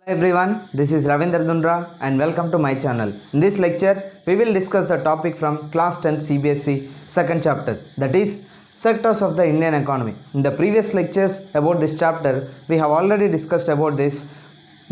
Hi everyone, this is Ravindra Dundra and welcome to my channel. In this lecture, we will discuss the topic from class 10th CBSE second chapter, that is sectors of the Indian economy. In the previous lectures about this chapter, we have already discussed about this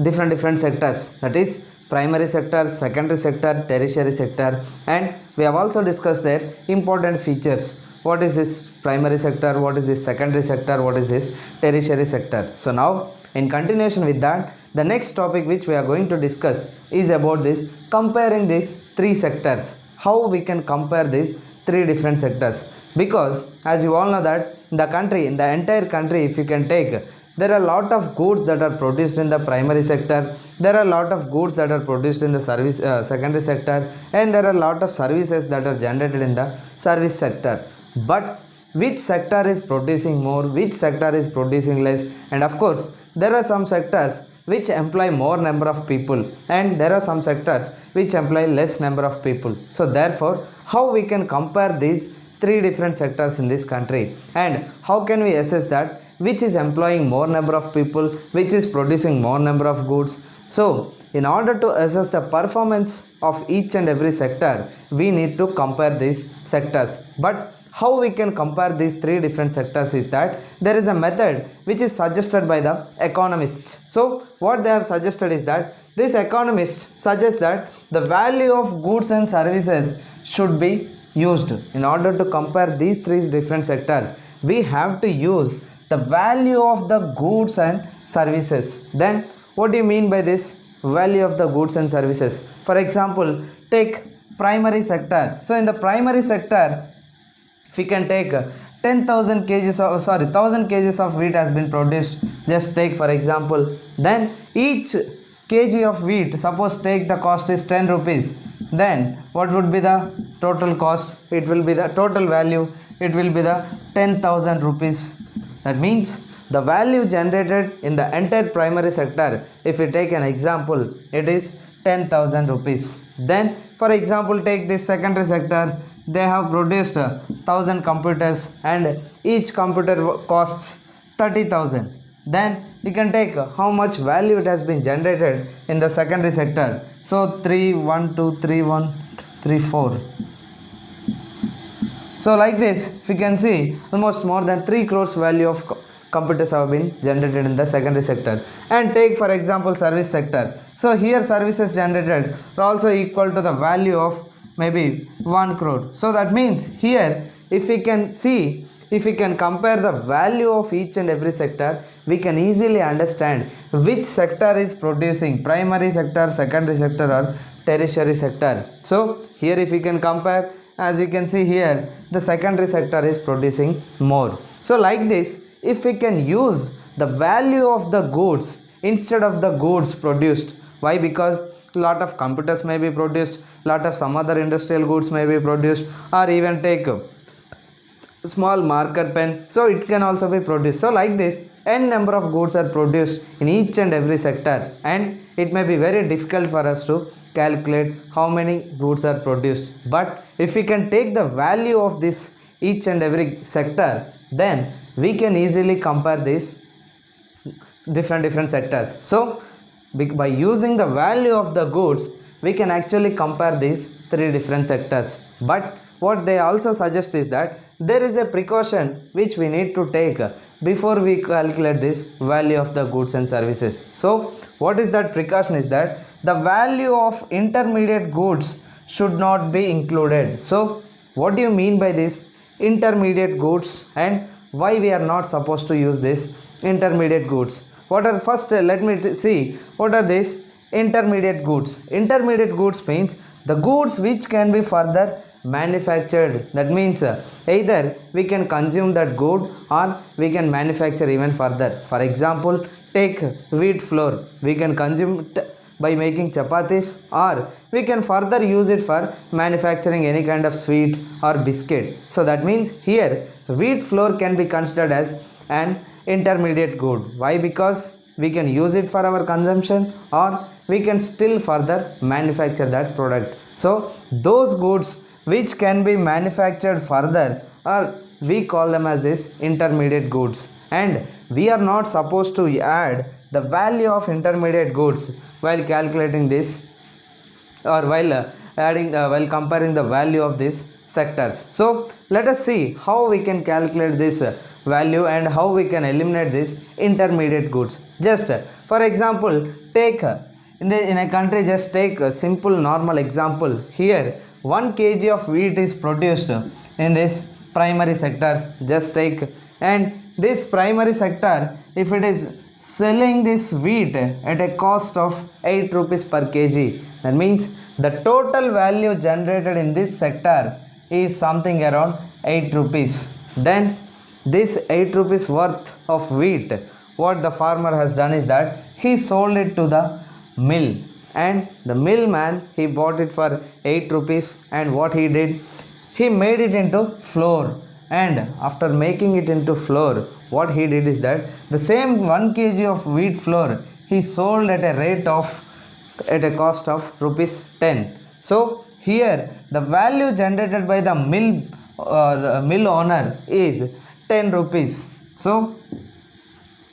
different sectors, that is primary sector, secondary sector, tertiary sector, and we have also discussed their important features. What is this primary sector, what is this secondary sector, what is this tertiary sector. So now in continuation with that, the next topic which we are going to discuss is about this comparing these three sectors, how we can compare these three different sectors, because as you all know that in the entire country, if you can take, there are a lot of goods that are produced in the primary sector, there are a lot of goods that are produced in the secondary sector, and there are a lot of services that are generated in the service sector. But which sector is producing more, which sector is producing less, and of course there are some sectors which employ more number of people and there are some sectors which employ less number of people. So therefore, how we can compare these three different sectors in this country, and how can we assess that which is employing more number of people, which is producing more number of goods. So in order to assess the performance of each and every sector, we need to compare these sectors. But how we can compare these three different sectors is that there is a method which is suggested by the economists. So what they have suggested is that these economists suggest that the value of goods and services should be used. In order to compare these three different sectors, we have to use the value of the goods and services. Then what do you mean by this value of the goods and services? For example, take primary sector. So in the primary sector, if we can take 10,000 kgs of 1000 kgs of wheat has been produced, just take for example, then each kg of wheat, suppose take the cost is 10 rupees, then what would be the total cost? It will be the total value, it will be the 10,000 rupees. That means the value generated in the entire primary sector, if we take an example, it is 10,000 rupees. Then for example, take this secondary sector, they have produced 1000 computers and each computer costs 30,000. Then you can take how much value it has been generated in the secondary sector. So 3 1 2 3 1 3 4. So like this, if you can see, almost more than 3 crores value of computers have been generated in the secondary sector. And take for example service sector. So here services generated are also equal to the value of maybe 1 crore. So that means here, if we can see, if we can compare the value of each and every sector, we can easily understand which sector is producing, primary sector, secondary sector or tertiary sector. So here if we can compare, as you can see here, the secondary sector is producing more. So like this, if we can use the value of the goods instead of the goods produced. Why? Because lot of computers may be produced, lot of some other industrial goods may be produced, or even take a small marker pen, so it can also be produced. So like this, n number of goods are produced in each and every sector, and it may be very difficult for us to calculate how many goods are produced. But if we can take the value of this each and every sector, then we can easily compare these different sectors. So by using the value of the goods, we can actually compare these three different sectors. But what they also suggest is that there is a precaution which we need to take before we calculate this value of the goods and services. So what is that precaution is that the value of intermediate goods should not be included. So what do you mean by this intermediate goods, and why we are not supposed to use this intermediate goods? What are first, let me see what are these intermediate goods. Intermediate goods means the goods which can be further manufactured. That means either we can consume that good or we can manufacture even further. For example, take wheat flour, we can consume it by making chapatis, or we can further use it for manufacturing any kind of sweet or biscuit. So that means here wheat flour can be considered as an intermediate good. Why? Because we can use it for our consumption or we can still further manufacture that product. So those goods which can be manufactured further, or we call them as this intermediate goods, and we are not supposed to add the value of intermediate goods while calculating this, or while comparing the value of these sectors. So let us see how we can calculate this value and how we can eliminate this intermediate goods. Just for example, take in a country, just take a simple normal example. Here 1 kg of wheat is produced in this primary sector, just take, and this primary sector, if it is selling this wheat at a cost of 8 rupees per kg, that means the total value generated in this sector is something around 8 rupees. Then this 8 rupees worth of wheat, what the farmer has done is that he sold it to the mill, and the millman, he bought it for 8 rupees, and what he did, he made it into flour, and after making it into flour, what he did is that the same 1 kg of wheat flour he sold at a cost of rupees 10. So here the value generated by the mill owner is 10 rupees. So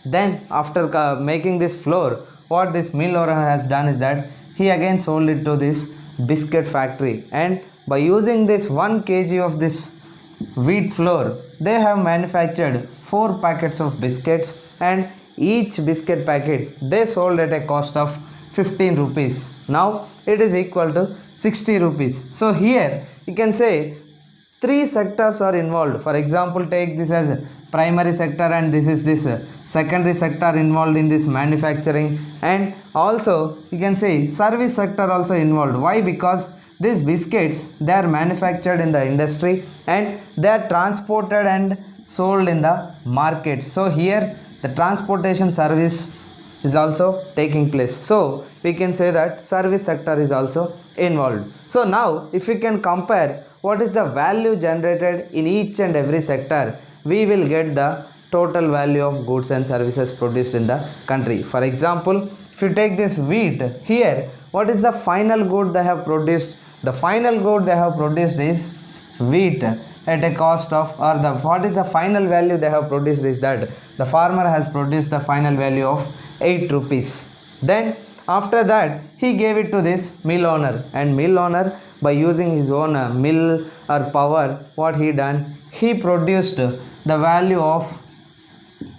then after making this flour, what this mill owner has done is that he again sold it to this biscuit factory, and by using this 1 kg of this wheat flour, they have manufactured 4 packets of biscuits, and each biscuit packet they sold at a cost of 15 rupees. Now it is equal to 60 rupees. So here you can say 3 sectors are involved. For example, take this as a primary sector, and this is this secondary sector involved in this manufacturing, and also you can say service sector also involved. Why? Because these biscuits, they are manufactured in the industry and they are transported and sold in the market. So here the transportation service is also taking place. So we can say that service sector is also involved. So now if we can compare what is the value generated in each and every sector, we will get the total value of goods and services produced in the country. For example, if you take this wheat, here what is the final good they have produced? The final good they have produced is wheat at a cost of, or what is the final value they have produced is that the farmer has produced the final value of 8 rupees. Then after that he gave it to this mill owner, and mill owner, by using his own mill or power, what he done, he produced the value of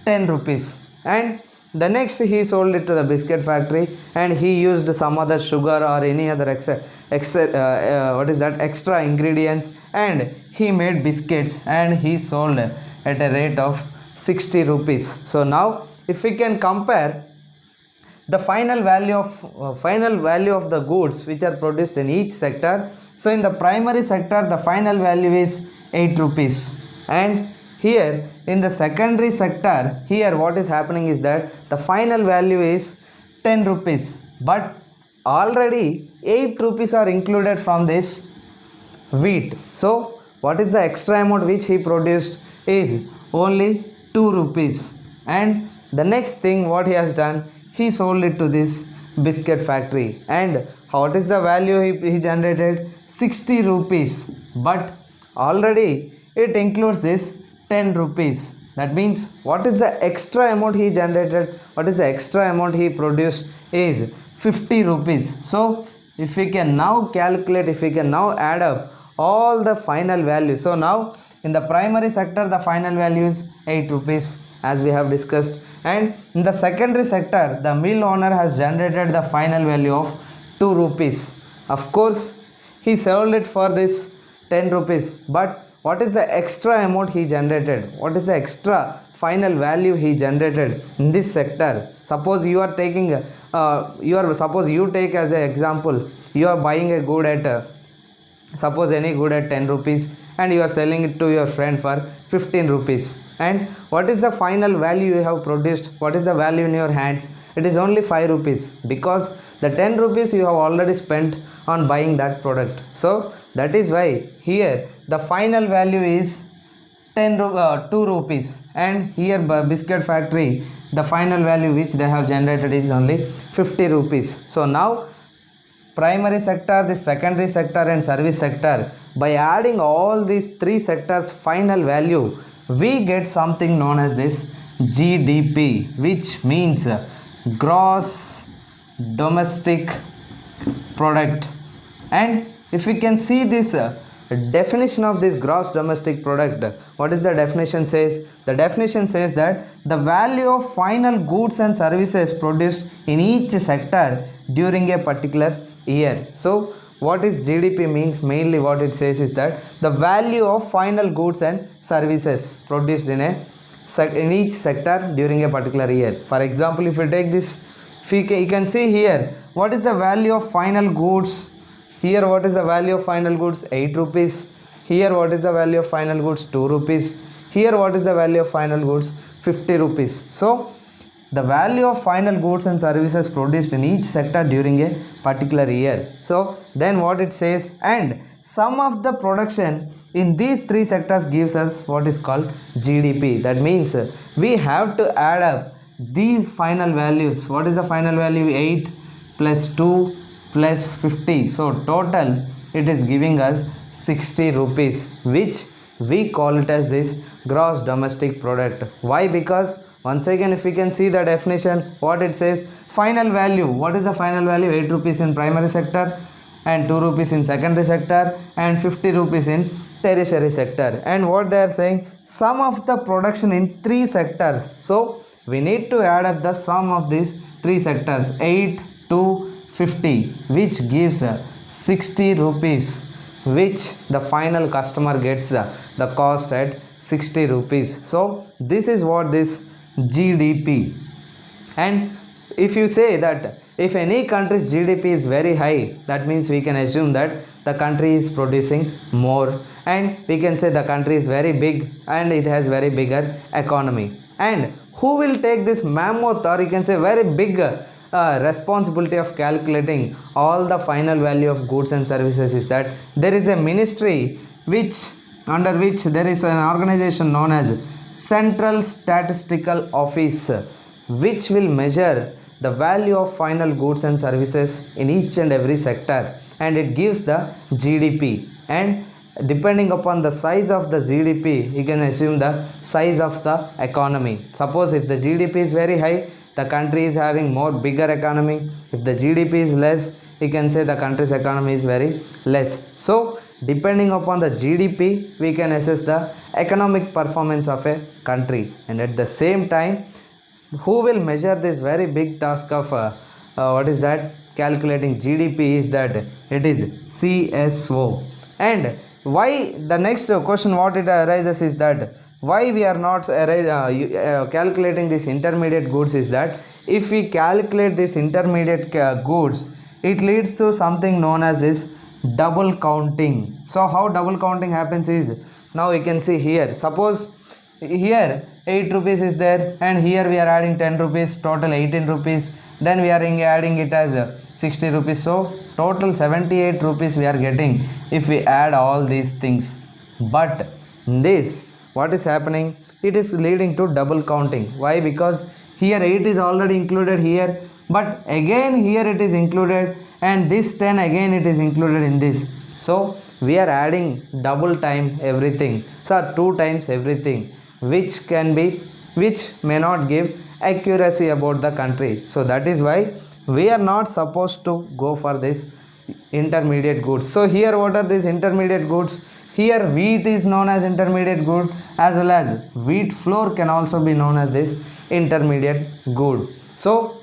10 rupees, and the next he sold it to the biscuit factory, and he used some other sugar or any other extra ingredients, and he made biscuits and he sold at a rate of 60 rupees. So now if we can compare the final value of the goods which are produced in each sector, so in the primary sector the final value is 8 rupees, and here in the secondary sector, here what is happening is that the final value is 10 rupees, but already 8 rupees are included from this wheat. So what is the extra amount which he produced is only 2 rupees, and the next thing what he has done, he sold it to this biscuit factory, and what is the value he generated? 60 rupees, but already it includes this 10 rupees. That means what is the extra amount he generated, what is the extra amount he produced is 50 rupees. So if we can now calculate, if we can now add up all the final value, so now in the primary sector the final value is 8 rupees as we have discussed, and in the secondary sector the mill owner has generated the final value of 2 rupees. Of course he sold it for this 10 rupees, but what is the extra amount he generated? What is the extra final value he generated in this sector? Suppose you are taking suppose you take as an example, you are buying a good at suppose any good at 10 rupees, and you are selling it to your friend for 15 rupees, and what is the final value you have produced? What is the value in your hands? It is only 5 rupees, because the 10 rupees you have already spent on buying that product. So that is why here the final value is 2 rupees, and here by biscuit factory the final value which they have generated is only 50 rupees. So now primary sector, the secondary sector and service sector, by adding all these 3 sectors final value, we get something known as this GDP, which means gross domestic product. And if we can see this definition of this gross domestic product, what is the definition says? The definition says that the value of final goods and services produced in each sector during a particular year. So what is GDP means? Mainly what it says is that the value of final goods and services produced in each sector during a particular year. For example, if you take this, you can see here what is the value of final goods. Here what is the value of final goods? 8 rupees. Here what is the value of final goods? 2 rupees. Here what is the value of final goods? 50 rupees. So the value of final goods and services produced in each sector during a particular year. So then what it says, and sum of the production in these three sectors gives us what is called GDP. That means we have to add up these final values. What is the final value? 8 plus 2 plus 50. So total it is giving us 60 rupees, which we call it as this gross domestic product. Why? Because once again, if we can see the definition, what it says, final value. What is the final value? 8 rupees in primary sector and 2 rupees in secondary sector and 50 rupees in tertiary sector. And what they are saying, sum of the production in three sectors. So we need to add up the sum of these three sectors, 8 to 50, which gives 60 rupees, which the final customer gets the cost at 60 rupees. So this is what this GDP. And if you say that if any country's GDP is very high, that means we can assume that the country is producing more, and we can say the country is very big and it has very bigger economy. And who will take this mammoth, or you can say very big responsibility of calculating all the final value of goods and services is that there is a ministry under which there is an organization known as Central Statistical Office, which will measure the value of final goods and services in each and every sector, and it gives the GDP. And depending upon the size of the GDP, you can assume the size of the economy. Suppose if the GDP is very high, the country is having more bigger economy. If the GDP is less, you can say the country's economy is very less. So depending upon the GDP, we can assess the economic performance of a country. And at the same time, who will measure this very big task of what is that, calculating GDP, is that it is CSO. And why, the next question what it arises is that why we are not calculating this intermediate goods is that if we calculate this intermediate goods, it leads to something known as this double counting. So how double counting happens is, now you can see here, suppose here 8 rupees is there, and here we are adding 10 rupees, total 18 rupees, then we are adding it as 60 rupees. So total 78 rupees we are getting if we add all these things. But this, what is happening, it is leading to double counting. Why? Because here 8 is already included here, but again here it is included, and this 10 again it is included in this. So we are adding double time everything, so 2 times everything, which may not give accuracy about the country. So that is why we are not supposed to go for this intermediate goods. So here what are these intermediate goods? Here wheat is known as intermediate good, as well as wheat flour can also be known as this intermediate good. So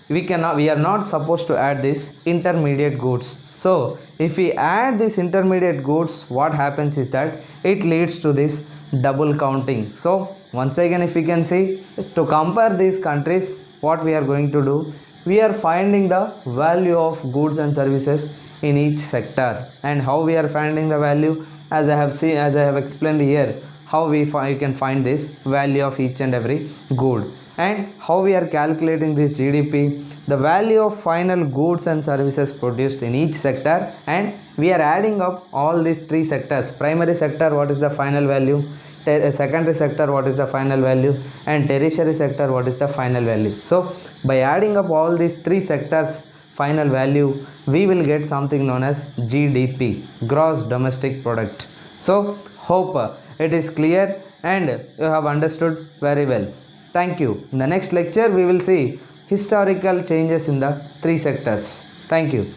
we are not supposed to add this intermediate goods. So if we add this intermediate goods, what happens is that it leads to this double counting. So once again, if we can see, to compare these countries, what we are going to do, we are finding the value of goods and services in each sector. And how we are finding the value, as I have explained here, how you can find this value of each and every good. And how we are calculating this GDP, the value of final goods and services produced in each sector, and we are adding up all these three sectors. Primary sector, what is the final value? Secondary sector, what is the final value? And tertiary sector, what is the final value? So by adding up all these three sectors final value, we will get something known as GDP, gross domestic product. So hope it is clear and you have understood very well. Thank you. In the next lecture we will see historical changes in the three sectors. Thank you.